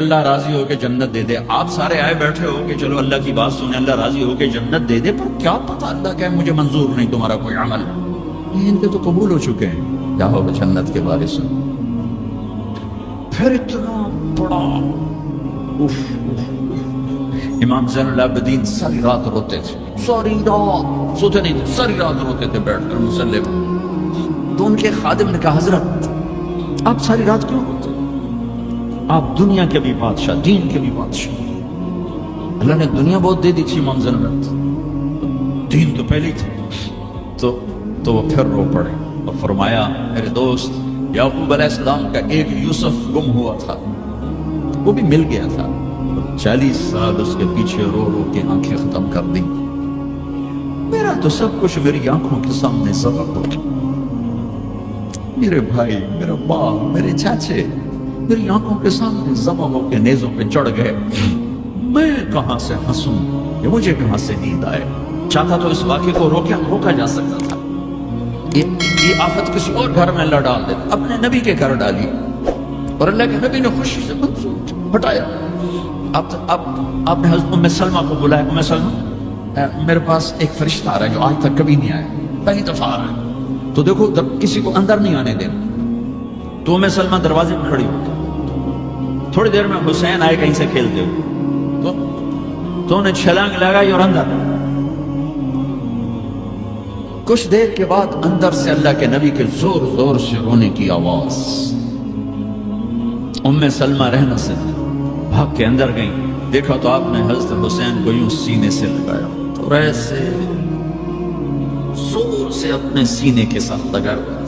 اللہ راضی ہو کے جنت دے دے. آپ سارے آئے بیٹھے ہو کہ چلو اللہ کی بات سنیں, اللہ راضی ہو کے جنت دے دے, پر کیا پتہ اللہ کہ مجھے منظور نہیں تمہارا کوئی عمل. ان کے تو قبول ہو چکے ہیں, جاؤ جنت کے بارے سن. پھر اتنا بڑا امام زین العابدین ساری رات روتے تھے, ساری رات سوتے نہیں تھے, ساری رات روتے تھے بیٹھ کر مصلی پر. تو ان کے خادم نے کہا, حضرت آپ ساری رات کیوں روتے؟ آپ دنیا کے بھی بادشاہ, دین کے بھی بادشاہ, اللہ نے دنیا بہت دے دی تھی امام زین العابدین, دین تو پہلے ہی تھے. تو وہ پھر رو پڑے اور فرمایا, میرے دوست یعقوب علیہ السلام کا ایک یوسف گم ہوا تھا, وہ بھی مل گیا تھا. 40 سال اس کے پیچھے رو رو کے آنکھیں ختم کر دی. میرا تو سب کچھ میری آنکھوں کے سامنے سبق ہو گیا. میرے بھائی, میرا باپ, میرے چاچے میری آنکھوں کے سامنے ذبح ہو کے نیزوں پہ چڑھ گئے. میں کہاں سے ہنسوں یا مجھے کہاں سے نیند آئے. چاہتا تو اس واقعے کو روکا جا سکتا تھا. یہ آفت کسی اور گھر میں اللہ ڈال دیتا, اپنے نبی کے گھر ڈالی, اور اللہ کے نبی نے خوشی سے منظور ہٹایا. آپ نے حضرت ام سلمہ کو بلایا, ام سلمہ میرے پاس ایک فرشتہ آ رہا ہے جو آج تک کبھی نہیں آیا, پہلی دفعہ آ رہا ہے, تو دیکھو کسی کو اندر نہیں آنے دینا. تو ام سلمہ دروازے میں کھڑی ہوتی. تھوڑی دیر میں حسین آئے کہیں سے کھیلتے ہوئے, تو انہیں چھلانگ لگائی اور اندر. کچھ دیر کے بعد اندر سے اللہ کے نبی کے زور زور سے رونے کی آواز. ام سلمہ رہ نہ سکی, بھاگ کے اندر گئیں. دیکھا تو آپ نے حضرت حسین کو یوں سینے سے لگایا, اور ایسے زور سے اپنے سینے کے ساتھ لگایا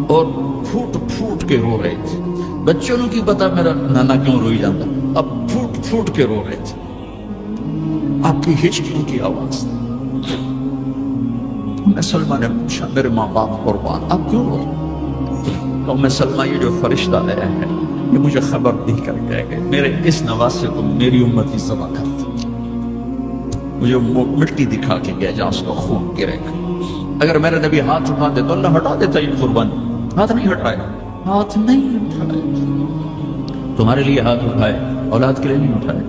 اور پھوٹ پھوٹ کے رو رہے تھے. بچوں کی پتا میرا نانا کیوں روئی جاتا, اب پھوٹ پھوٹ کے رو رہے تھے. آپ کی ہچکیوں کی آواز. ام سلمہ نے پوچھا, میرے ماں باپ قربان, آپ کیوں رو رہے؟ تو ام سلمہ, یہ جو فرشتہ آیا ہے یہ مجھے خبر دے کر گیا کہ میرے اس نواسے کو میری امتی ذبح کر دی. مجھے مٹی دکھا کے گیا جہاں اس کا خون گرے گا. اگر میرے نبی ہاتھ اٹھا دے تو اللہ ہٹا دیتا یہ قربانی. ہاتھ نہیں ہٹایا, ہاتھ نہیں اٹھائے. تمہارے لیے ہاتھ اٹھائے, اولاد کے لیے نہیں اٹھائے,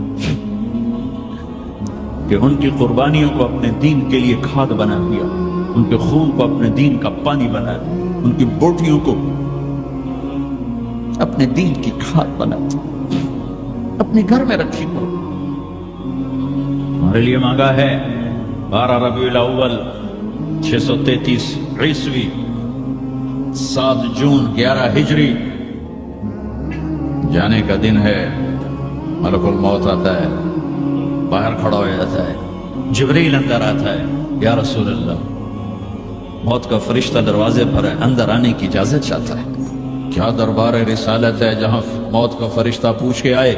کہ ان کی قربانیوں کو اپنے دین کے لیے کھاد بنا دیا, ان کے خون کو اپنے دین کا پانی بنا دیا, ان کی بوٹیوں کو اپنے دین کی کھاد بنا دیا, اپنے گھر میں رکھی ہو. ہمارے لیے مانگا ہے 12 ربیع الاول 633 عیسوی 7 جون 11 ہجری جانے کا دن ہے. ملک الموت آتا ہے, باہر کھڑا ہو جاتا ہے, جبریل اندر آتا ہے, یا رسول اللہ, موت کا فرشتہ دروازے پر ہے, اندر آنے کی اجازت چاہتا ہے. کیا دربار رسالت ہے جہاں موت کا فرشتہ پوچھ کے آئے.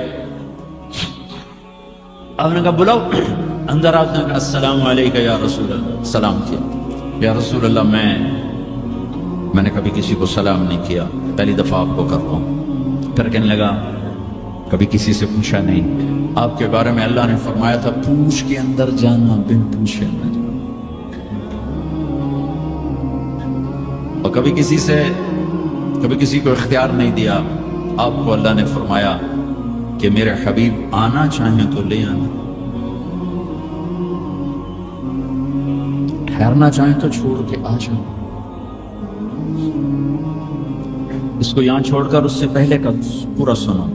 آپ نے کہا بلاؤ. اندر آتے ہیں, السلام علیکم یا رسول اللہ. سلام کیا, یا رسول اللہ میں نے کبھی کسی کو سلام نہیں کیا, پہلی دفعہ آپ کو کر رہا ہوں. پھر کہنے لگا, کبھی کسی سے پوچھا نہیں, آپ کے بارے میں اللہ نے فرمایا تھا پوچھ کے اندر جانا, بن پوچھے نہ جانا. اور کبھی کسی کو اختیار نہیں دیا. آپ کو اللہ نے فرمایا کہ میرے حبیب آنا چاہیں تو لے آنا, ٹھہرنا چاہیں تو چھوڑ کے آ جاؤ. اس کو یہاں چھوڑ کر اس سے پہلے کا پورا سنو.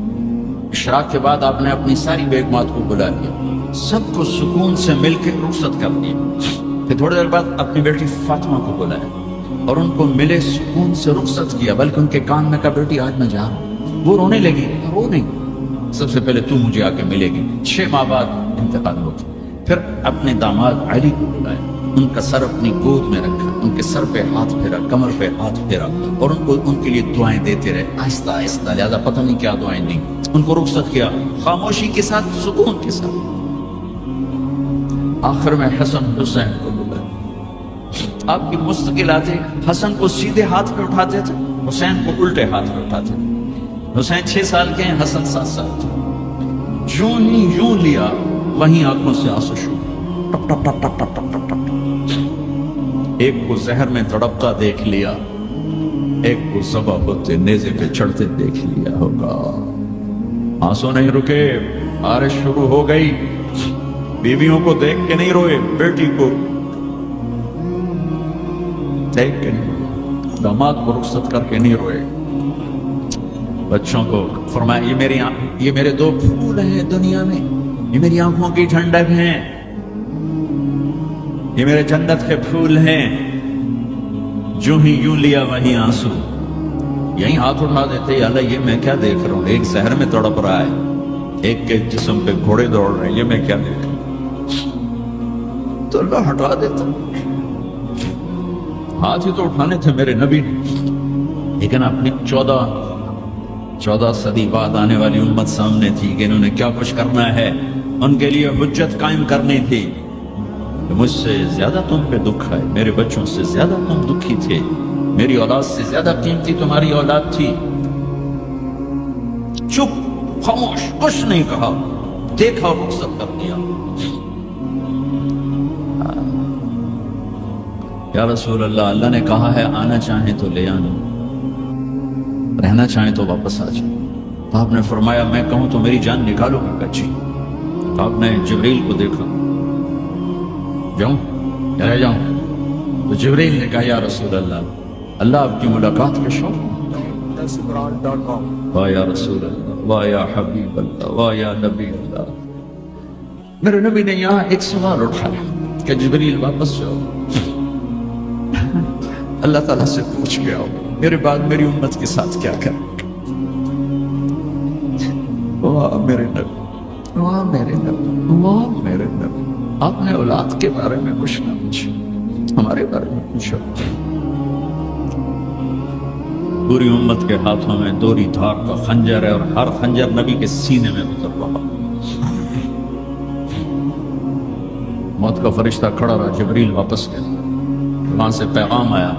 اشراق کے بعد آپ نے اپنی ساری بیگمات کو بلا لیا, سب کو سکون سے مل کے رخصت کر دیا. پھر تھوڑی دیر بعد اپنی بیٹی فاطمہ کو بلایا اور ان کو ملے سکون سے رخصت کیا, بلکہ ان کے کان میں کہا, بیٹی آج میں جا رہا ہوں. وہ رونے لگی, رو نہیں, سب سے پہلے تو مجھے آ کے ملے گی. 6 ماہ بعد انتقال ہو گیا. پھر اپنے داماد علی کو بلایا, ان کا سر اپنی گود میں رکھا, ان کے سر پہ ہاتھ پھیرا, کمر پہ ہاتھ پھیرا, اور ان کے لیے دعائیں دیتے رہے, آہستہ آہستہ, لہذا پتہ نہیں کیا دعائیں دیں. ان کو رخصت کیا خاموشی کے ساتھ, سکون کے ساتھ. آخر میں حسن حسین کو بلایا. آپ کی مستقل آتے, حسن کو سیدھے ہاتھ پہ اٹھاتے تھے, حسین کو الٹے ہاتھ پہ اٹھاتے تھے. حسین 6 سال کے ہیں, حسن 7 سال کے. جو ہی یوں لیا وہیں آنکھوں سے آنسو شروع, ٹپ ٹپ ٹپ ٹپ ٹپ ٹپ ٹپ ٹپ. ایک کو زہر میں تڑپتا دیکھ لیا, ایک کو ذبح ہوتے نیزے پہ چڑھتے دیکھ لیا ہوگا. آنسو نہیں رکے، بارش شروع ہو گئی، بیویوں کو دیکھ کے نہیں روئے، بیٹی کو دیکھ کے نہیں روئے، داماد کو رخصت کر کے نہیں روئے، بچوں کو فرمایا یہ میرے دو پھول ہیں دنیا میں، یہ میری آنکھوں کی ٹھنڈک ہیں، یہ میرے جنت کے پھول ہیں، جو ہی یوں لیا وہیں آنسو، یہیں ہاتھ اٹھا دیتے، یا اللہ یہ میں کیا دیکھ رہا ہوں، ایک زہر میں تڑپ رہا ہے، ایک کے جسم پہ گھوڑے دوڑ رہے ہیں، یہ میں کیا دیکھ رہا ہوں، تو اللہ ہٹا دیتا، ہاتھ ہی تو اٹھانے تھے میرے نبی نے، لیکن اپنی 14 صدی بعد آنے والی امت سامنے تھی کہ انہوں نے کیا کچھ کرنا ہے، ان کے لیے حجت قائم کرنی تھی کہ مجھ سے زیادہ تم پہ دکھ ہے، میرے بچوں سے زیادہ تم دکھی تھے، میری اولاد سے زیادہ قیمتی تمہاری اولاد تھی، چپ خاموش کچھ نہیں کہا، دیکھا اور رخصت کر دیا۔ یا رسول اللہ، اللہ نے کہا ہے آنا چاہیں تو لے آنا، رہنا چاہیں تو واپس آ جائیں۔ تو آپ نے فرمایا میں کہوں تو میری جان نکالو گے؟ کچی۔ تو آپ نے جبریل کو دیکھا، جاؤں یا رہ جاؤں؟ تو جبریل نے کہا یا رسول اللہ آپ کی ملاقات کا شوق، واہ یا رسول اللہ، واہ یا حبیب اللہ، واہ یا نبی اللہ۔ میرے نبی نے یہاں ایک سوال اٹھایا کہ جبریل واپس جاؤ، اللہ تعالیٰ سے پوچھ کے آؤ میرے بعد میری امت کے ساتھ کیا کریں۔ واہ میرے نبی، واہ میرے نبی، واہ میرے نبی، آپ نے اولاد کے بارے میں کچھ نہ پوچھا، ہمارے بارے میں پوچھو۔ پوری امت کے ہاتھوں میں دوری دھار کا خنجر ہے، اور ہر خنجر نبی کے سینے میں اتر رہا۔ موت کا فرشتہ کھڑا رہا، جبریل واپس گیا، وہاں سے پیغام آیا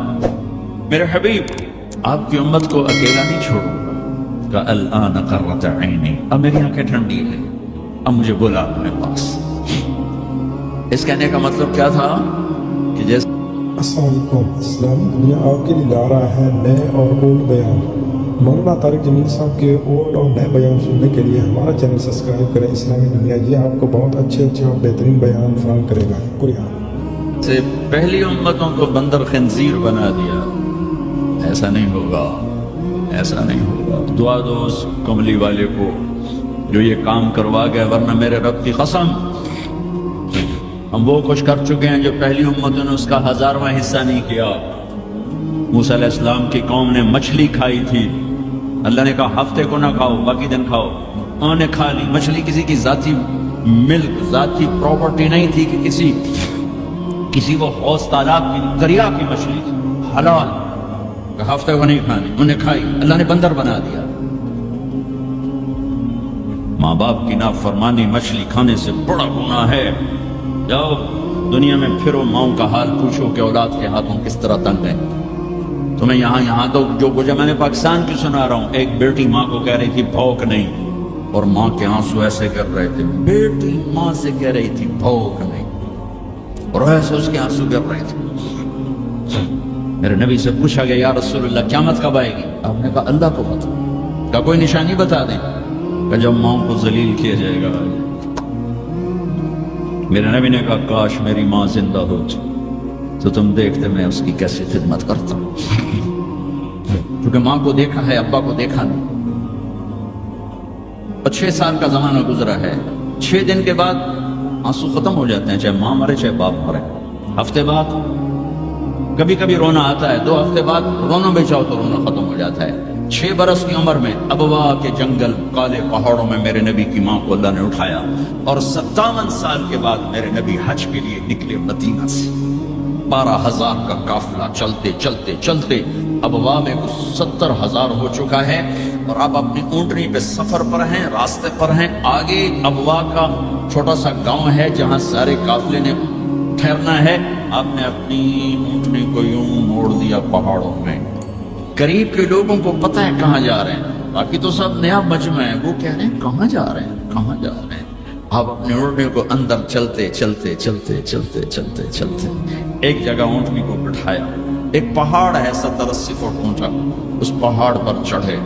میرے حبیب آپ کی امت کو اکیلا نہیں چھوڑوں گا، کہ الآن قرۃ عینی، اب میری آنکھیں ٹھنڈی ہیں، اب مجھے بلا اپنے پاس۔ اس کہنے کا مطلب کیا تھا کہ جیسے السلام علیکم، اسلامی دنیا آپ کے لیے لا رہا ہے نئے اور اولڈ بیان۔ مولانا طارق جمیل صاحب کے اولڈ اور نئے بیان سننے کے لیے ہمارا چینل سبسکرائب کریں اسلامی دنیا، یہ آپ کو بہت اچھے اور بہترین بیان فراہم کرے گا۔ شکریہ۔ سے پہلی امتوں کو بندر خنزیر بنا دیا، ایسا نہیں ہوگا، ایسا نہیں ہوگا۔ دعا دو اس کملی والے کو جو یہ کام کروا گیا، ورنہ میرے رب کی قسم ہم وہ کچھ کر چکے ہیں جو پہلی امتوں نے اس کا 1000واں حصہ نہیں کیا۔ موسیٰ علیہ السلام کی قوم نے مچھلی کھائی تھی، اللہ نے کہا ہفتے کو نہ کھاؤ، باقی دن کھاؤ، انہوں نے کھا لی۔ مچھلی کسی کی ذاتی ملک، ذاتی پراپرٹی نہیں تھی کہ کسی کو حوض تالاب کی دریا کی مچھلی تھی، حلال، ہفتے کو نہیں کھانی، انہوں نے کھائی، اللہ نے بندر بنا دیا۔ ماں باپ کی نافرمانی مچھلی کھانے سے بڑا گناہ ہے۔ جاؤ دنیا میں پھرو، ماؤں کا حال پوچھو کہ اولاد کے ہاتھوں کس طرح تنگ ہے۔ تمہیں یہاں تو جو کچھ میں نے پاکستان کی سنا رہا ہوں، ایک بیٹی ماں کو کہہ رہی تھی بھوک نہیں، اور ماں کے آنسو ایسے گر رہے تھے، بیٹی ماں سے کہہ رہی تھی بھوک نہیں، اور ایسے اس کے آنسو گر رہے تھے۔ میرے نبی سے پوچھا گیا یا رسول اللہ قیامت کب آئے گی؟ آپ نے کہا اللہ کو پتہ، کہا کوئی نشانی بتا دیں، کہ جب ماں کو ذلیل کیا جائے گا۔ میرے نبی نے کہا کاش میری ماں زندہ ہوتی تو تم دیکھتے میں اس کی کیسی خدمت کرتا، کیونکہ ماں کو دیکھا ہے، ابا کو دیکھا نہیں۔ 6 سال کا زمانہ گزرا ہے، 6 دن کے بعد آنسو ختم ہو جاتے ہیں، چاہے ماں مرے چاہے باپ مرے۔ ہفتے بعد کبھی کبھی رونا آتا ہے، 2 ہفتے بعد رونا بھی چاہو تو رونا ختم ہو جاتا ہے۔ 6 برس کی عمر میں ابوا کے جنگل کالے پہاڑوں میں میرے نبی کی ماں کو اللہ نے اٹھایا، اور 57 سال کے بعد میرے نبی حج کے لیے نکلے مدینہ سے۔ 12,000 کا قافلہ چلتے چلتے چلتے ابوا میں 70,000 ہو چکا ہے، اور آپ اپنی اونٹنی پہ سفر پر ہیں، راستے پر ہیں۔ آگے ابوا کا چھوٹا سا گاؤں ہے جہاں سارے قافلے نے ٹھہرنا ہے۔ آپ نے اپنی اونٹنی کو یوں موڑ دیا پہاڑوں میں۔ قریب کے لوگوں کو پتہ ہے کہاں جا رہے ہیں، باقی تو سب نیا مجمع ہے، وہ کہہ رہے ہیں کہاں جا رہے ہیں، کہاں جا رہے ہیں۔ آپ اپنی اونٹنی کو اندر چلتے چلتے چلتے چلتے چلتے چلتے ایک جگہ اونٹنی کو بٹھایا، ایک پہاڑ ہے 70-80 فٹ اونچا، اس پہاڑ پر چڑھے۔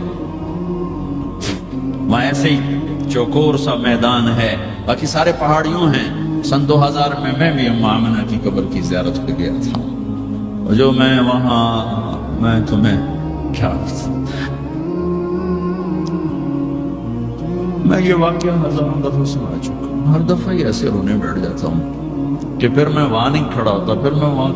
وہاں ایسے ہی چوکور سا میدان ہے، باقی سارے پہاڑیوں ہیں۔ سن 2000 میں بھی اماں آمنہ کی قبر کی زیارت پہ گیا تھا، اور جو میں وہاں، میں تمہیں کیا میں یہ واقعہ ہزاروں دفعہ سنا چکا ہوں، ہر دفعہ ہی ایسے رونے بیٹھ جاتا ہوں کہ پھر میں وہاں نہیں کھڑا ہوتا، پھر میں وہاں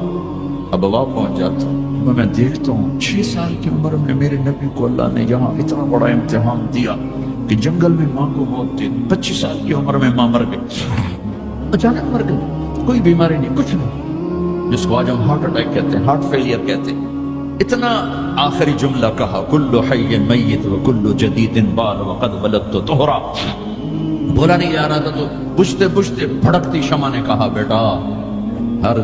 ابوا پہنچ جاتا ہوں، میں دیکھتا ہوں 6 سال کی عمر میں میرے نبی کو اللہ نے یہاں اتنا بڑا امتحان دیا کہ جنگل میں ماں کو موت دی۔ 25 سال کی عمر میں ماں مر گئی، اچانک مر گئی، کوئی بیماری نہیں، کچھ نہیں، جس کو آج ہم ہارٹ اٹیک کہتے ہیں، ہارٹ فیلئر کہتے ہیں۔ اتنا آخری جملہ کہا، کل حی میت وکل جدید بال وقد ولدت طہرا۔ بولا نہیں جا رہا تھا تو بجھتے بجھتے بھڑکتی شمع نے کہا، بیٹا ہر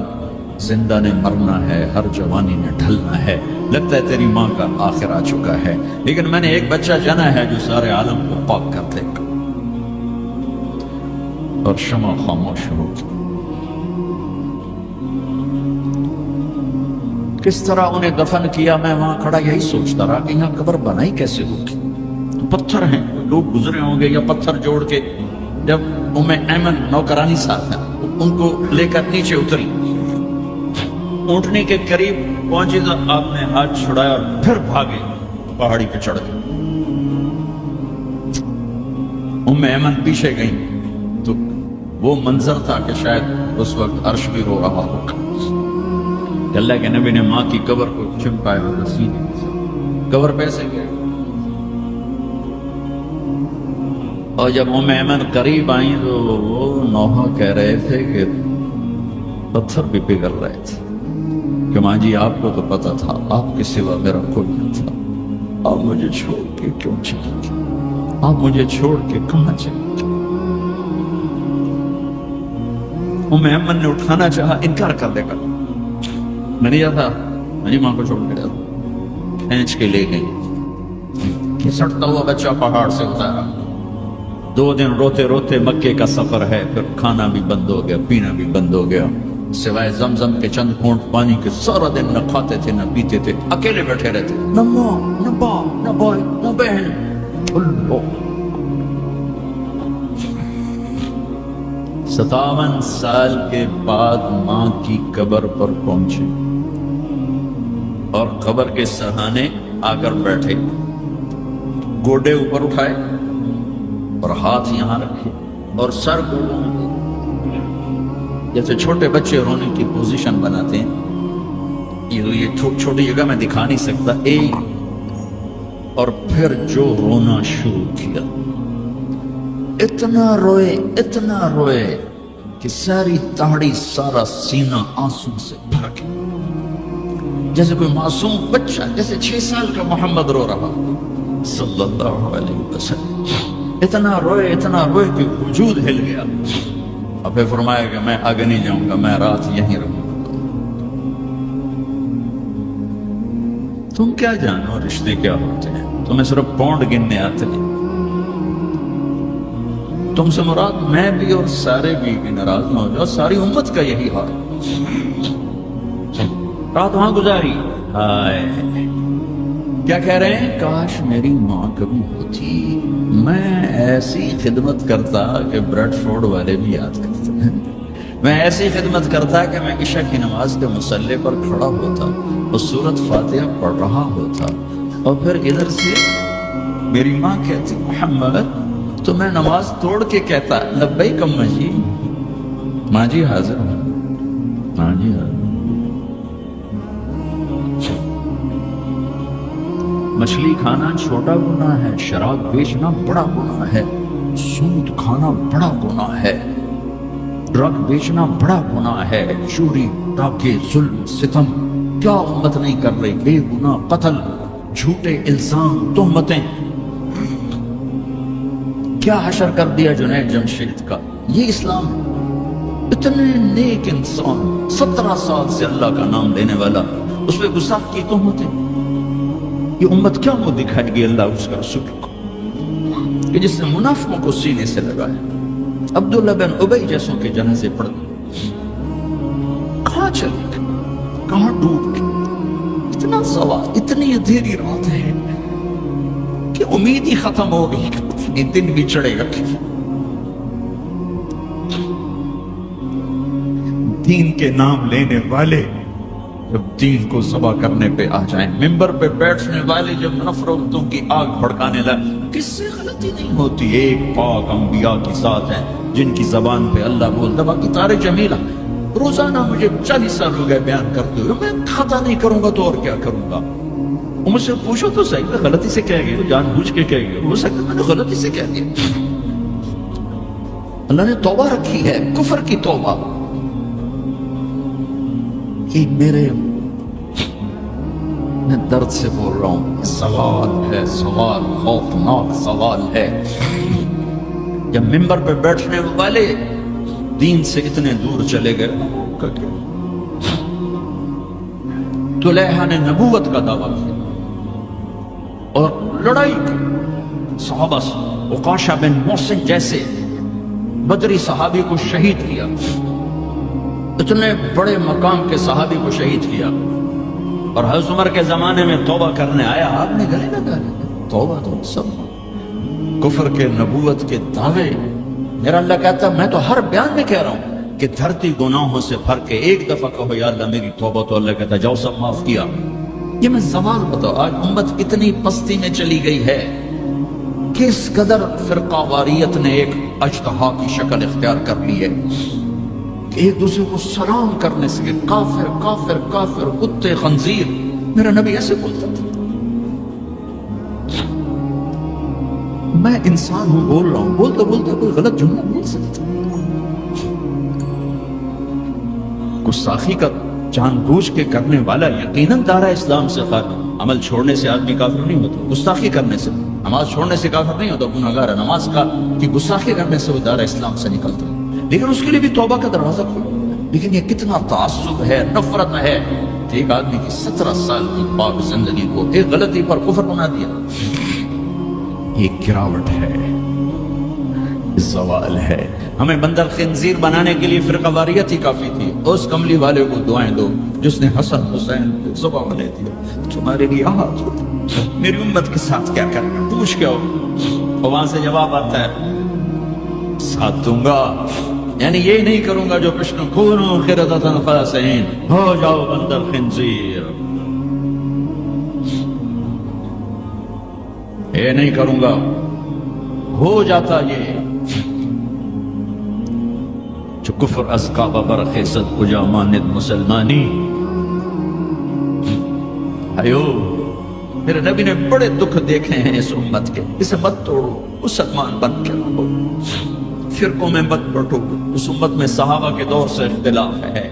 زندہ نے مرنا ہے، ہر جوانی نے ڈھلنا ہے، لگتا ہے تیری ماں کا آخر آ چکا ہے، لیکن میں نے ایک بچہ جنا ہے جو سارے عالم کو پاک کر دے گا۔ اور شمع خاموش ہو گئی۔ کس طرح انہیں دفن کیا، میں وہاں کھڑا یہی سوچتا رہا کہ یہاں قبر بنائی کیسے ہوگی، پتھر ہیں، لوگ گزرے ہوں گے یا پتھر جوڑ کے۔ جب ایمن نوکرانی ساتھ ہیں، ان کو لے کر نیچے اتری، اونٹنی کے قریب پہنچی تو آپ نے ہاتھ چھڑایا اور پھر بھاگے، پہاڑی پہ چڑھ گئے۔ ایمن پیچھے گئی تو وہ منظر تھا کہ شاید اس وقت عرش بھی رو رہا ہوگا کہ اللہ کے نبی نے ماں کی قبر کو چمکایا اور سینے سے قبر پیسے گئے۔ اور جب ایمن قریب آئیں تو وہ نوحہ کہہ رہے تھے کہ پتھر بھی پگھل رہے تھے کہ ماں جی آپ کو تو پتا تھا آپ کے سوا میرا کوئی نہ تھا، آپ مجھے چھوڑ کے کیوں چلے گئے، آپ مجھے چھوڑ کے کہاں چلے گئے۔ ایمن نے اٹھانا چاہا، انکار کر دے گا، میں نہیں جاتا، میری ماں کو چھوڑ کے جاتا، کھینچ کے لے گئی، کھسٹتا ہوا بچہ پہاڑ سے اتارا۔ 2 دن روتے روتے مکے کا سفر ہے، پھر کھانا بھی بند ہو گیا، پینا بھی بند ہو گیا، سوائے زمزم کے چند گھونٹ پانی کے سارا دن نہ کھاتے تھے نہ پیتے تھے، اکیلے بیٹھے رہتے، نہ ماں نہ باپ نہ بھائی نہ بہن۔ 57 سال کے بعد ماں کی قبر پر پہنچے اور قبر کے سرہانے آ کر بیٹھے، گوڈے اوپر اٹھائے اور ہاتھ یہاں رکھے اور سر کو جیسے چھوٹے بچے رونے کی پوزیشن بناتے ہیں، یہ چھوٹی جگہ میں دکھا نہیں سکتا، ایک اور پھر جو رونا شروع کیا، اتنا روئے کہ ساری تاڑی سارا سینہ آنسوں سے بھر گیا، جیسے کوئی معصوم بچہ، جیسے 6 سال کا محمد رو رہا صلی اللہ علیہ وسلم، اتنا روئے کہ وجود ہل گیا۔ اور پھر فرمایا کہ میں آگے نہیں جاؤں گا، میں رات یہیں رہوں گا۔ تم کیا جانو رشتے کیا ہوتے ہیں، تمہیں صرف پونڈ گننے آتے ہیں، تم سے مراد میں بھی اور سارے بھی ناراض نہ ہو جاؤ، ساری امت کا یہی حال۔ رات وہاں گزاری، کیا کہہ رہے ہیں، کاش میری ماں کبھی ہوتی، میں ایسی خدمت کرتا کہ بریڈ فورڈ والے بھی یاد کرتے ہیں، میں ایسی خدمت کرتا کہ میں عشاء کی نماز کے مصلی پر کھڑا ہوتا اور سورۃ فاتحہ پڑھ رہا ہوتا، اور پھر ادھر سے میری ماں کہتی محمد، تو میں نماز توڑ کے کہتا لبیک اماں جی، ماں جی حاضر ہوں، ماں جی حاضر۔ مچھلی کھانا چھوٹا گناہ ہے، شراب بیچنا بڑا گناہ ہے، سود کھانا بڑا گناہ ہے، ڈرگ بیچنا بڑا گناہ ہے، چوری ڈاکے ظلم ستم کیا امت نہیں کر رہی، بے گناہ قتل، جھوٹے الزام تہمتیں، کیا حشر کر دیا جنید جمشید کا، یہ اسلام ہے۔ اتنے نیک انسان، 17 سال سے اللہ کا نام لینے والا، اس پہ گستاخ کی تہمتیں، یہ امت کیا منہ دکھائے گی اللہ اس کا رسول کو، کہ جس نے منافقوں کو سینے سے لگایا، عبداللہ بن ابی جیسوں کے جنازے پڑھ گئے، کہاں چلے گئے، کہاں ڈوب گئے، اتنا زوال، اتنی اندھیری رات ہے کہ امید ہی ختم ہو گئی، ایک دن بھی چڑھے گا. دین کے نام لینے والے جب دین کو ذبح کرنے پہ آ جائیں، ممبر پہ بیٹھنے والے جب نفرتوں کی آگ بھڑکانے لگے، کس سے غلطی نہیں ہوتی. ایک پاک انبیاء کی ذات ہے جن کی زبان پہ اللہ بولتا. باقی تارے جمیلہ روزانہ مجھے 40 سال ہو گئے بیان کرتے ہوئے، میں خطا نہیں کروں گا تو اور کیا کروں گا. مجھ سے پوچھو تو صحیح، میں غلطی سے کہہ گیا، جان بوجھ کے کہہ گیا، ہو سکتا میں نے غلطی سے کہہ دیا. اللہ نے توبہ رکھی ہے، کفر کی توبہ. کہ میرے میں درد سے بول رہا ہوں، سوال ہے، سوال خوفناک سوال ہے. جب ممبر پہ بیٹھنے والے دین سے اتنے دور چلے گئے، طلحہ نے نبوت کا دعویٰ کیا اور لڑائی کی صحابہ سے. عکاشہ بن محسن جیسے بدری صحابی کو شہید کیا، اتنے بڑے مقام کے صحابی کو شہید کیا. اور حضرت عمر کے زمانے میں توبہ کرنے آیا، آپ نے گلے نہ ڈالے. توبہ تو سب کفر کے نبوت کے دعوے. میرا اللہ کہتا میں تو ہر بیان میں کہہ رہا ہوں کہ دھرتی گناہوں سے بھر کے ایک دفعہ کہو یا اللہ میری توبہ، تو اللہ کہتا جاؤ سب معاف کیا. یہ میں زوال بتاؤ. آج امت اتنی پستی میں چلی گئی ہے، کس قدر فرقہ واریت نے ایک اجتہا کی شکل اختیار کر لی ہے. ایک دوسرے کو سلام کرنے سے کافر کافر کافر، کتے خنزیر. میرا نبی ایسے بولتا تھا. میں انسان ہوں، بول رہا ہوں، بولتے بولتے کوئی غلط جملہ بول سکتا. گستاخی کا جان بوجھ کے کرنے والا یقیناً دارہ اسلام سے خارج. عمل چھوڑنے سے آدمی کافر نہیں ہوتا، گستاخی کرنے سے. نماز چھوڑنے سے کافر نہیں ہوتا، گناہگار ہے. نماز کی گستاخی کرنے سے وہ دارہ اسلام سے نکلتا ہے، لیکن اس کے لیے بھی توبہ کا دروازہ کھولو. لیکن یہ کتنا تعصب ہے، نفرت ہے. ایک آدمی کی 17 سال کی پاک زندگی کو ایک غلطی پر کفر بنا دیا. یہ گراوٹ ہے، زوال ہے. ہمیں بندر خنزیر بنانے کے لیے فرقہ واریت ہی کافی تھی. اس کملی والے کو دعائیں دو جس نے حسن حسین کو ذبح بنا دیا. تمہارے لیے میری امت کے ساتھ کیا کرنا، پوچھ کیا ہو. وہاں سے جواب آتا ہے ساتھ دوں گا، یعنی یہ نہیں کروں گا جو پشن کونو خردتن خاسئین، ہو جاؤ بندر خنزیر. یہ نہیں کروں گا. ہو جاتا یہ جو کفر از کعبہ برخیزت کجا ماند مسلمانی. ایو میرے نبی نے بڑے دکھ دیکھے ہیں اس امت کے. اسے مت توڑو، مسلمان بن کے رہو، فرقوں میں مت بٹو. اس امت میں صحابہ کے دور سے اختلاف ہے.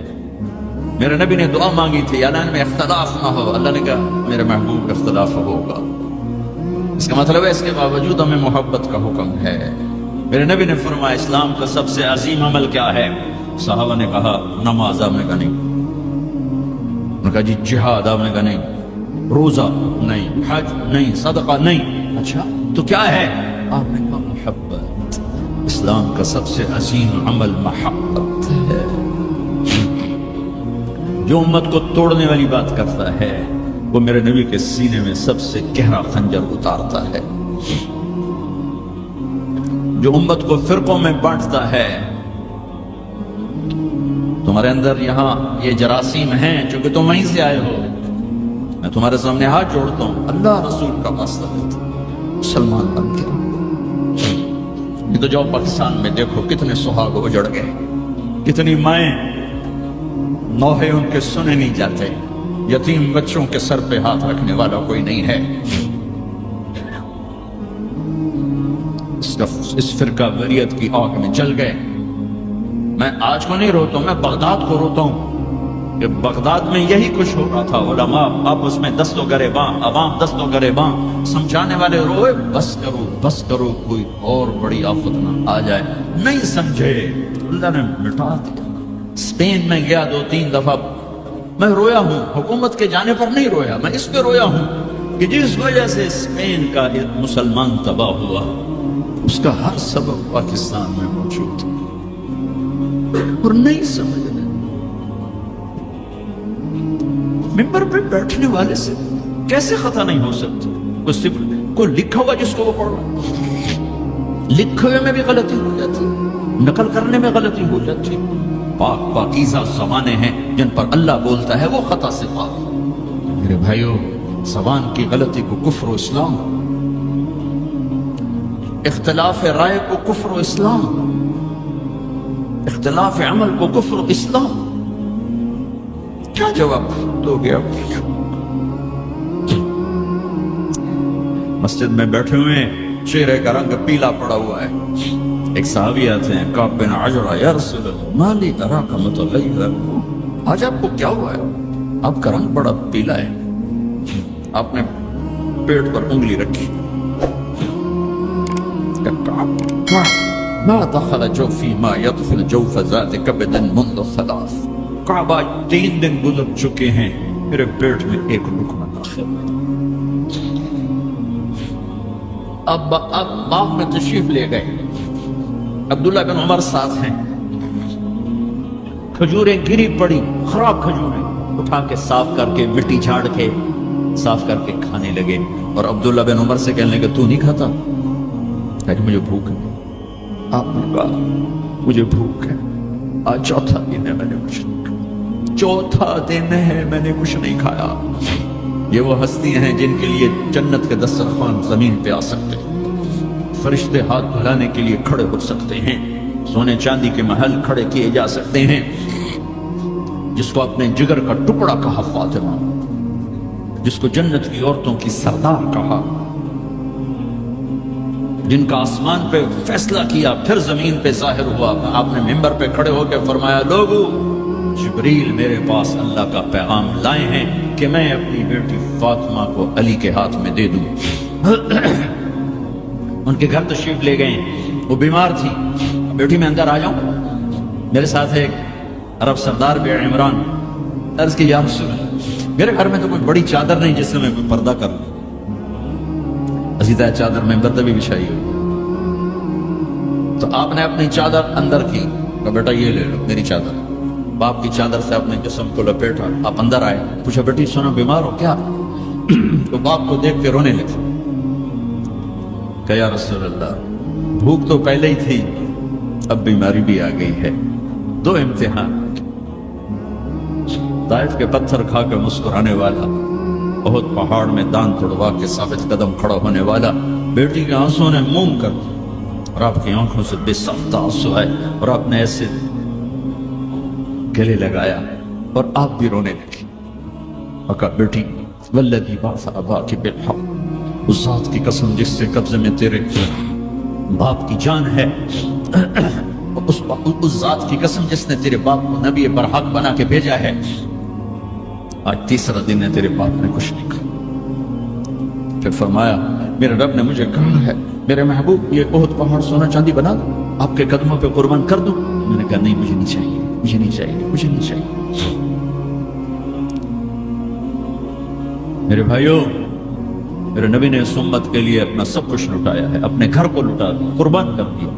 میرے نبی نے دعا مانگی تھی یا ان میں اختلاف نہ ہو. اللہ نے کہا میرے محبوب اختلاف ہوگا. اس کا مطلب ہے اس کے باوجود ہمیں محبت کا حکم ہے. میرے نبی نے فرمایا اسلام کا سب سے عظیم عمل کیا ہے؟ صحابہ نے کہا نماز. آپ نے کہا نہیں. انہوں نے کہا جی جہاد. آپ نے کہا نہیں. روزہ نہیں. حج نہیں. صدقہ نہیں. اچھا تو کیا ہے؟ آپ نے کہا محبت. اسلام کا سب سے عظیم عمل محبت ہے. جو امت کو توڑنے والی بات کرتا ہے وہ میرے نبی کے سینے میں سب سے گہرا خنجر اتارتا ہے. جو امت کو فرقوں میں بانٹتا ہے. تمہارے اندر یہاں یہ جراثیم ہیں چونکہ تم وہیں سے آئے ہو. میں تمہارے سامنے ہاتھ جوڑتا ہوں، اللہ رسول کا واسطہ دیتا ہوں، مسلمان بن کے. یہ تو جاؤ پاکستان میں دیکھو کتنے سہاگ اجڑ گئے، کتنی مائیں نوحے ان کے سنے نہیں جاتے. یتیم بچوں کے سر پہ ہاتھ رکھنے والا کوئی نہیں ہے. اس فرقہ وریت کی آگ میں جل گئے. میں آج کو نہیں روتا ہوں، میں بغداد کو روتا ہوں کہ بغداد میں یہی کچھ ہو رہا تھا. علماء آپس میں دست و گریباں، عوام دست و گریباں، سمجھانے والے روئے بس کرو بس کرو کوئی اور بڑی آفت نہ آ جائے. نہیں سمجھے اللہ نے مٹا دیا. اسپین میں گیا 2-3 دفعہ، میں رویا ہوں. حکومت کے جانے پر نہیں رویا، میں اس پہ رویا ہوں کہ جس وجہ سے اسپین کا ایک مسلمان تباہ ہوا اس کا ہر سبب پاکستان میں موجود ہے اور نہیں سمجھ رہے. ممبر پہ بیٹھنے والے سے کیسے خطا نہیں ہو سکتی؟ کوئی لکھا ہوا جس کو وہ پڑھ رہا. لکھے ہوئے میں بھی غلطی ہو جاتی، نقل کرنے میں غلطی ہو جاتی۔ پاک پاکیزہ زبانیں ہیں جن پر اللہ بولتا ہے وہ خطا سے پاک۔ میرے بھائیو، زبان کی غلطی کو کفر و اسلام، اختلاف رائے کو کفر و اسلام، اختلاف عمل کو کفر و اسلام۔ کیا جواب دو گے آپ؟ مسجد میں بیٹھے ہوئے ہیں، چہرے کا رنگ پیلا پڑا ہوا ہے۔ ایک صحابی آتے ہیں، کعب بن عجرہ، یا رسول اللہ ما لی اراک متغیرا، آج آپ کو کیا ہوا ہے؟ آپ کا رنگ بڑا پیلا ہے۔ آپ نے پیٹ پر انگلی رکھی۔ ما دخل جوفی ما يدخل جوف ذات کبد منذ ثلاث، کعب آج 3 دن گزر چکے ہیں، میرے پیٹ میں ایک لقمہ داخل۔ اب باغ میں تشریف لے گئے، عبداللہ بن عمر ساتھ ہیں، کھجوریں گری پڑی، خراب کھجوریں اٹھا کے صاف کر کے مٹی جھاڑ کے صاف کر کے کھانے لگے، اور عبداللہ بن عمر سے کہنے لگے تو نہیں کھاتا؟ کہ مجھے بھوک ہے۔ آپ نے کہا مجھے بھوک ہے، آج چوتھا دن ہے میں نے کچھ نہیں کھایا، چوتھا دن ہے میں نے کچھ نہیں کھایا۔ یہ وہ ہستیاں ہیں جن کے لیے جنت کے دسترخوان زمین پہ آ سکتے ہیں، فرشتے ہاتھ دھلانے کے لیے کھڑے ہو سکتے ہیں، سونے چاندی کے محل کھڑے کیے جا سکتے ہیں، جس کو اپنے جگر کا ٹکڑا کہا فاطمہ، جس کو جنت کی عورتوں کی سردار کہا، جن کا آسمان پہ فیصلہ کیا پھر زمین پہ ظاہر ہوا۔ آپ نے ممبر پہ کھڑے ہو کے فرمایا لوگو، جبریل میرے پاس اللہ کا پیغام لائے ہیں کہ میں اپنی بیٹی فاطمہ کو علی کے ہاتھ میں دے دوں۔ ان کے گھر تشریف لے گئے، وہ بیمار تھی، بیٹی میں اندر آ جاؤں؟ میرے ساتھ ایک عرب سردار بھی عمران، عرض کی یا رسول اللہ میرے گھر میں تو کوئی بڑی چادر نہیں جس سے میں کوئی پردہ کر لوں، عزیزہ چادر میں برتبی بچھائی ہوئی۔ تو آپ نے اپنی چادر اندر کی، کہا بیٹا یہ لے لو میری چادر، باپ کی چادر سے اپنے جسم کو لپیٹا، آپ اندر آئے، پوچھا بیٹی سونا بیمار ہو کیا؟ تو باپ کو دیکھ کے رونے لگے، کہ یا رسول اللہ بھوک تو پہلے ہی تھی، اب بیماری بھی آ گئی ہے، 2 امتحان، طائف کے پتھر کھا کے مسکرانے والا، بہت پہاڑ میں دان توڑوا کے ثابت قدم کھڑا ہونے والا، بیٹی کے آنسوں نے موم کر دیا، اور آپ کی آنکھوں سے بے سخت آنسو ہے، اور آپ نے ایسے گلے لگایا اور آپ بھی رونے لگی، اور کہا بیٹی والذی بعث اباک بالحق، اس ذات کی قسم جس سے قبضے میں تیرے باپ کی جان ہے، اس ذات کی قسم جس نے تیرے باپ کو نبی برحق بنا کے بھیجا ہے، آج 3را دن ہے تیرے باپ نے کچھ نہیں کہا۔ پھر فرمایا میرے رب نے مجھے کہا ہے میرے محبوب یہ احد پہاڑ سونا چاندی بنا دوں، آپ کے قدموں پہ قربان کر دوں؟ میں نے کہا نہیں مجھے نہیں چاہیے، مجھے نہیں چاہیے، مجھے نہیں چاہیے۔ میرے بھائیوں، میرے نبی نے اس امت کے لیے اپنا سب کچھ لٹایا ہے، اپنے گھر کو لٹا دیا، قربان کر دیا،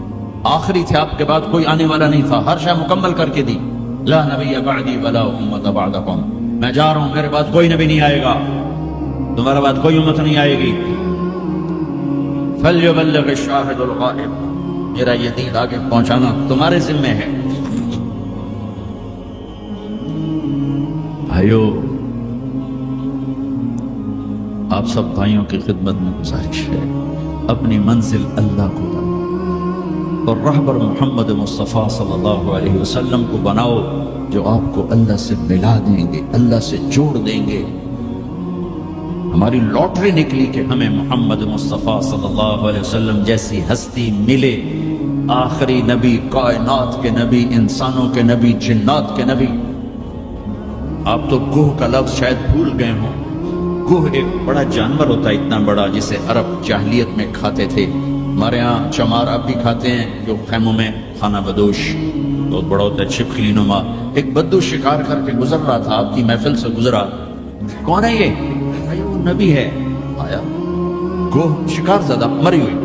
آخری تھے، آپ کے بعد کوئی آنے والا نہیں تھا، ہر شے مکمل کر کے دی، لا نبی بعدی ولا امت بعدکم، میں جا رہا ہوں، میرے بعد کوئی نبی نہیں آئے گا، تمہارے بعد کوئی امت نہیں آئے گی، فلیبلغ الشاہد الغائب، میرا یہ دین آگے پہنچانا تمہارے ذمہ ہے۔ بھائیو، آپ سب بھائیوں کی خدمت میں گزارش ہے، اپنی منزل اللہ کو بناؤ، اور رہبر محمد مصطفیٰ صلی اللہ علیہ وسلم کو بناؤ، جو آپ کو اللہ سے ملا دیں گے، اللہ سے جوڑ دیں گے۔ ہماری لاٹری نکلی کہ ہمیں محمد مصطفیٰ صلی اللہ علیہ وسلم جیسی ہستی ملے، آخری نبی، کائنات کے نبی، انسانوں کے نبی، جنات کے نبی۔ آپ تو گوہ کا لفظ شاید بھول گئے ہوں، گوہ ایک بڑا جانور ہوتا ہے، اتنا بڑا، جسے عرب جاہلیت میں کھاتے تھے، ہمارے ہاں چمار اب بھی کھاتے ہیں، جو خیموں میں خانہ بدوش بہت بڑا ہوتا ہے، چھپکلی نما۔ ایک بدو شکار کر کے گزر رہا تھا، آپ کی محفل سے گزرا، کون ہے یہ؟ وہ نبی ہے، آیا گوہ شکار زدہ مری ہوئی،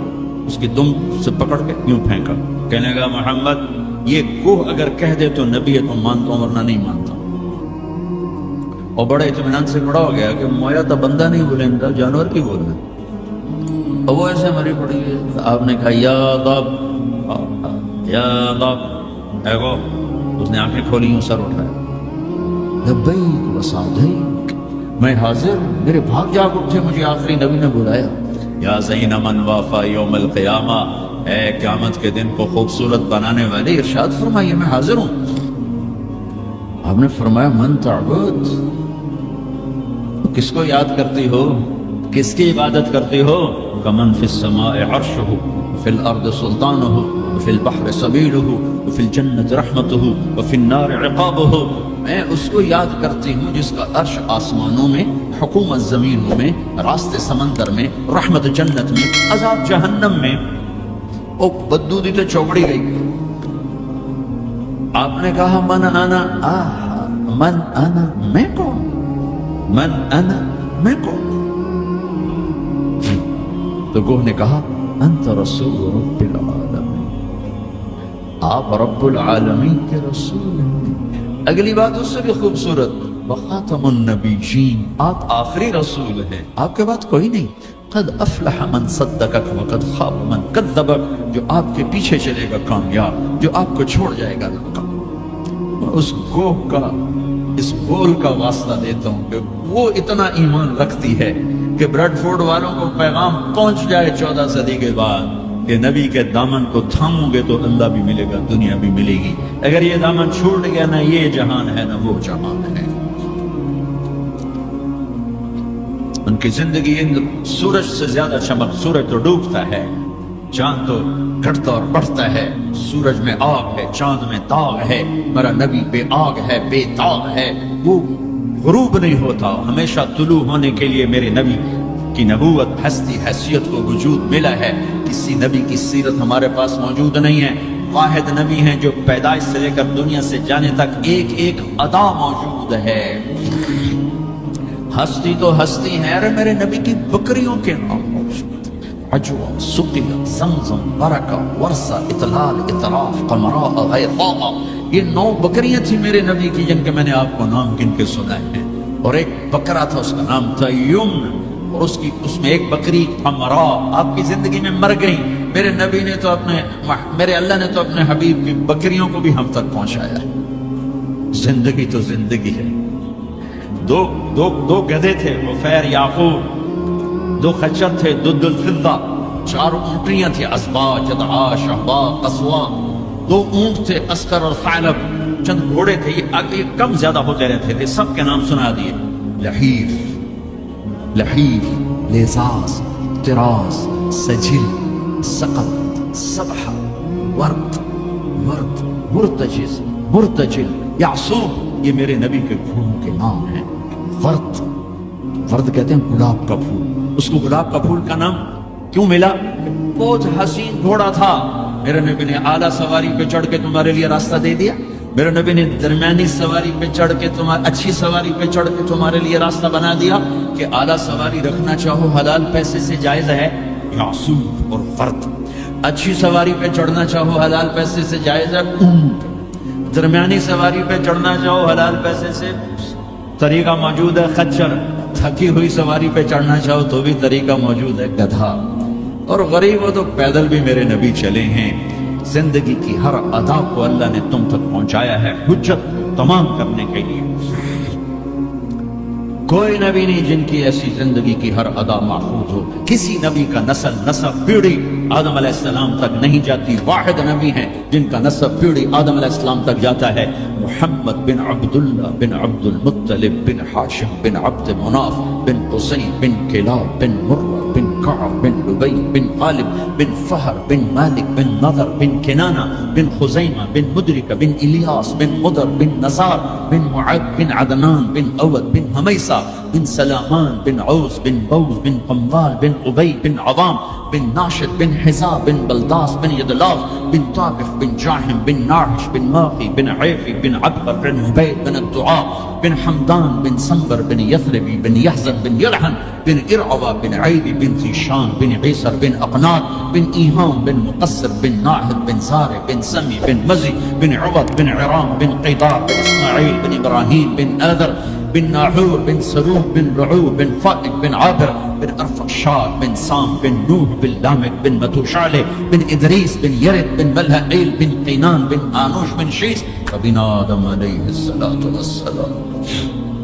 اس کی دم سے پکڑ کے یوں پھینکا، کہنے لگا محمد یہ گوہ اگر کہہ دے تو نبی ہے تو مانتا ہوں ورنہ نہیں مانتا۔ اور بڑے اطمینان سے کھڑا ہو گیا کہ مویا تو بندہ نہیں بولیں گا، جانور کی بول رہے۔ اور وہ ایسے مری پڑی ہے. آپ نے کہا یا رب یا رب. دیکھو اس نے آنکھیں کھولی، سر اٹھایا. لبیک وسعدیک، میں حاضر. میرے بھاگ جاگ اٹھے، مجھے آخری نبی نے بلایا. یا زین من وافا یوم القیامہ، اے قیامت کے دن کو خوبصورت بنانے والے، ارشاد فرمائیے میں حاضر ہوں. آپ نے فرمایا من تعبد، کس کو یاد کرتی ہو، کس کی عبادت کرتی ہو؟ کمن فی السماء عرشہ فی الارض سلطانہ فی البحر سبیلہ فی الجنت رحمتہ وفی النار عقابہ. میں اس کو یاد کرتی ہوں جس کا عرش آسمانوں میں، حکومت زمینوں میں، راستے سمندر میں، رحمت جنت میں، عذاب جہنم میں. او بدودی تو چوکڑی گئی. آپ نے کہا من انا، من انا، میں کون؟ من انا، میں کون؟ تو گوہ نے کہا انت رسول رب العالمین، آپ رب العالمین کے رسول ہیں. اگلی بات اس سے بھی خوبصورت، وخاتم النبیین، آپ آخری رسول ہیں، آپ کے بعد کوئی نہیں. قد افلح من صدقک وقد خاب من کذبک، جو آپ کے پیچھے چلے گا کامیاب، جو آپ کو چھوڑ جائے گا ناکام. اس گوہ کا، اس بول کا واسطہ دیتا ہوں کہ وہ اتنا ایمان رکھتی ہے کہ بریڈ فورڈ والوں کو پیغام پہنچ جائے 14 صدی کے بعد کہ نبی کے دامن کو تھامو گے تو اللہ بھی ملے گا، دنیا بھی ملے گی. اگر یہ دامن چھوٹ گیا، نہ یہ جہان ہے نہ وہ جہان ہے. ان کی زندگی سورج سے زیادہ چمک. سورج تو ڈوبتا ہے، چاند تو گھٹتا اور بڑھتا ہے. سورج میں آگ ہے، چاند میں داغ ہے. میرا نبی بے آگ ہے، بے داغ ہے. وہ غروب نہیں ہوتا، ہمیشہ طلوع ہونے کے لیے میرے نبی کی نبوت، ہستی، حیثیت کو وجود ملا ہے. کسی نبی کی سیرت ہمارے پاس موجود نہیں ہے. واحد نبی ہیں جو پیدائش سے لے کر دنیا سے جانے تک ایک ایک ادا موجود ہے. ہستی تو ہستی ہے. ارے میرے نبی کی بکریوں کے نام موجود، عجوہ، سقیہ، زمزم، برکہ، ورثہ، اطلال، اطراف، قمراء، غیثاء. یہ 9 بکریاں تھیں میرے نبی کی جن کے میں نے آپ کو نام گن کے سنائے ہیں. اور ایک بکرا تھا، اس کا نام تھا یمن، اور اس میں ایک بکری قمراء آپ کی زندگی میں مر گئی. میرے نبی نے تو میرے اللہ نے تو اپنے حبیب کی بکریوں کو بھی ہم تک پہنچایا. زندگی تو زندگی ہے. دو گدھے تھے، غفیر، یعقوب. 2 خچر تھے، دد الفضہ. 4 اونٹیاں تھیں، اسبا، جدعا، شہبا، قصوا. 2 اونٹ تھے، اسکر اور ثعلب. چند گھوڑے تھے، یہ کم زیادہ ہوتے رہتے تھے. سب کے نام سنا دیے. لحیف، لیزاز، طراز، سجل، سقط، سبحہ، ورد، مرتجز، مرتجل، یعصوب. یہ میرے نبی کے پھولوں کے نام ہیں. ورد کہتے ہیں گلاب کا پھول. اس کو گلاب کا پھول کا نام کیوں ملا؟ بہت حسین گھوڑا تھا. میرے نبی نے اعلیٰ سواری پہ چڑھ کے تمہارے لیے راستہ دے دیا. میرے نبی نے درمیانی سواری پہ چڑھ کے اچھی سواری پہ چڑھ کے تمہارے لیے راستہ بنا دیا کہ اعلیٰ سواری رکھنا چاہو حلال پیسے سے جائز ہے، یعصوب اور ورد. اچھی سواری پہ چڑھنا چاہو حلال پیسے سے جائز ہے، اونٹ. درمیانی سواری پہ چڑھنا چاہو حلال پیسے سے طریقہ موجود ہے، خچر. تھکی ہوئی سواری پہ چڑھنا چاہو تو بھی طریقہ موجود ہے، گدھا. اور غریب ہو تو پیدل بھی میرے نبی چلے ہیں. زندگی کی ہر ادا کو اللہ نے تم تک پہنچایا ہے حجت تمام کرنے کے لیے. کوئی نبی نہیں جن کی ایسی زندگی کی ہر ادا محفوظ ہو. کسی نبی کا نسب پیڑھی آدم علیہ السلام تک نہیں جاتی. واحد نبی ہیں جن کا نسب پیڑھی آدم علیہ السلام تک جاتا ہے. محمد بن عبداللہ بن عبد المطلب بن ہاشم بن عبد مناف بن قصی بن کلاب بن مرہ بن کعب بن لبی بن غالب بن فہر بن مالک بن نضر بن کنانہ بن خزیمہ بن مدرک بن الیاس بن مدر بن نزار بن معد بن عدنان بن اود بن حمیسہ بن سلامان بن عوز بن بوز بن قموال بن عبی بن عوام بن ناشد بن حزا بن بلداس بن یدلاف بن طابخ بن جاحم بن ناحش بن ماقی بن عیفی بن عبقر بن عبید بن الدعاء بن حمدان بن سنبر بن یثربی بن یحزن بن یلحن بن ارعوہ بن عیبی بن ذیشان بن عیسر بن اقنات بن ایہام بن مقصر بن ناحد بن زارع بن سمی بن مزی بن عبد بن عرام بن قیدار بن اسماعیل بن ابراہیم بن آذر بن ناحور بن سروب بن رعوب بن فائق بن عابر بن ارفخشاد بن سام بن نوح بن لامك بن متوشالح بن ادریس بن یرد بن ملہئیل بن قینان بن آنوش بن شیس وبن آدم علیہ الصلوۃ والسلام.